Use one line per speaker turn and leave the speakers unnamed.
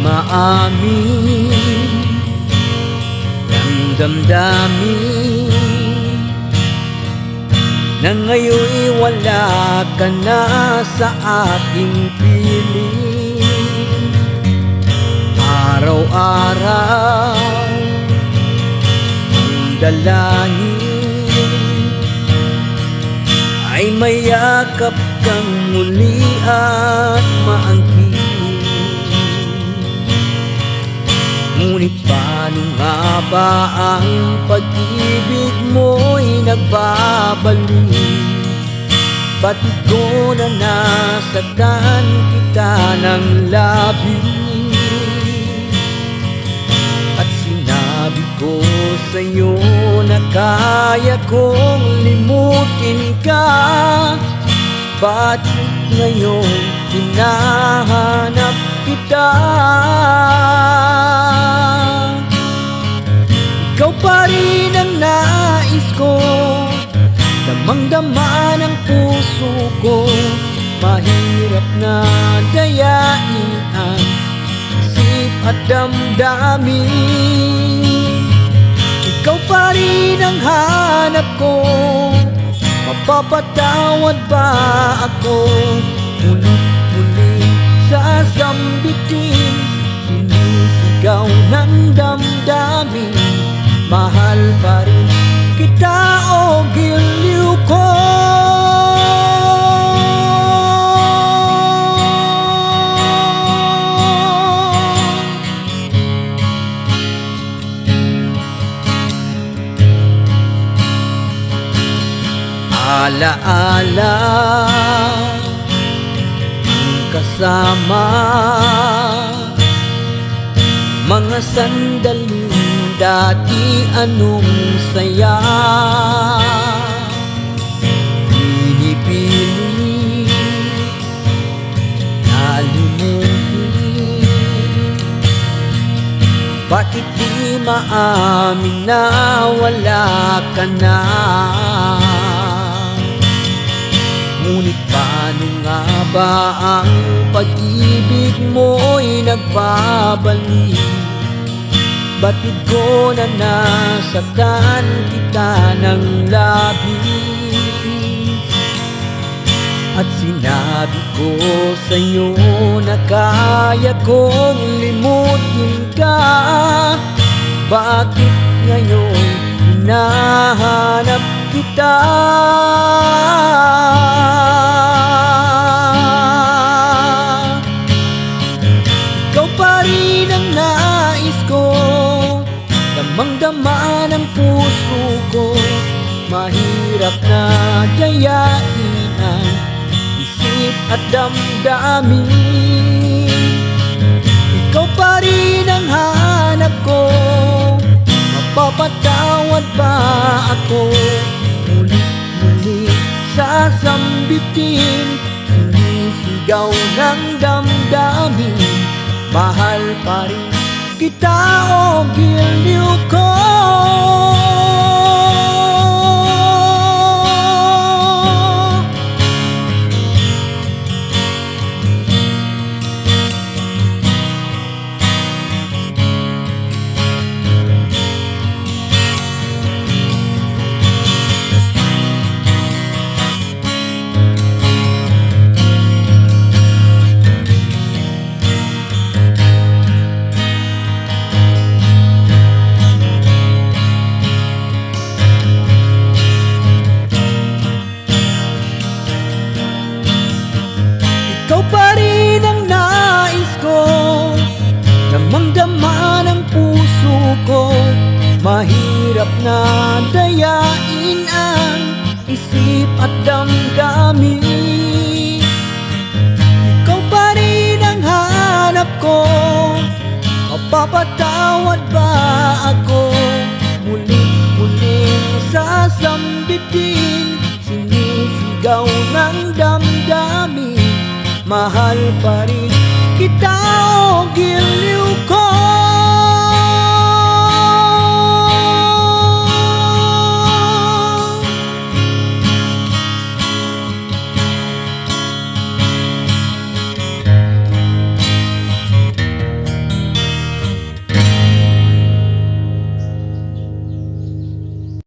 maamin ang damdamin na ngayon'y wala ka na sa aking piling. Araw-araw ang dalangin ay mayakap kang muli at maangkin. Ngunit paano nga ba ang pag-ibig mo'y nagbabalik? Ba't ko na nasaktan kita ng labis? At sinabi ko sa'yo na kaya kong limutin ka. Bakit ngayon hinahanap kita? Ikaw pa rin ang nais ko, damang-dama ng puso ko. Mahirap na dayain ang isip at damdamin. Ikaw pa rin ang hanap ko, mapapatawad ba ako? Mulit-mulit sasambitin, sinisigaw ng damdamin. Mahal pa rin kita o giliw ko? Alaala ang kasama, mga sandaling dati anong saya. Pinipili nalimutin, bakit di maamin na wala ka na? Ngunit paano nga ba ang pag-ibig mo'y nagbabalik? Batid ko na nasaktan kita ng labis. At sinabi ko sa'yo na kaya kong limutin ka. Bakit ngayon hinahanap kita? Ikaw pa rin ang nais ko, damang-dama ng puso ko. Mahirap na dayain ang isip at damdamin. Ikaw pa rin ang hanap ko, mapapatawad ba ako? Mulit-mulit sasambitin, sinisigaw ng damdamin. Mahal pa rin kita o giliw ko? Ikaw pa rin ang nais ko, damang-dama ng puso ko. Mahirap na dayain ang isip at damdamin. Ikaw pa rin ang hanap ko, mapapatawad ba ako? Mulit-mulit sasambitin, sinisigaw ng damdamin. Mahal pa rin kita o giliw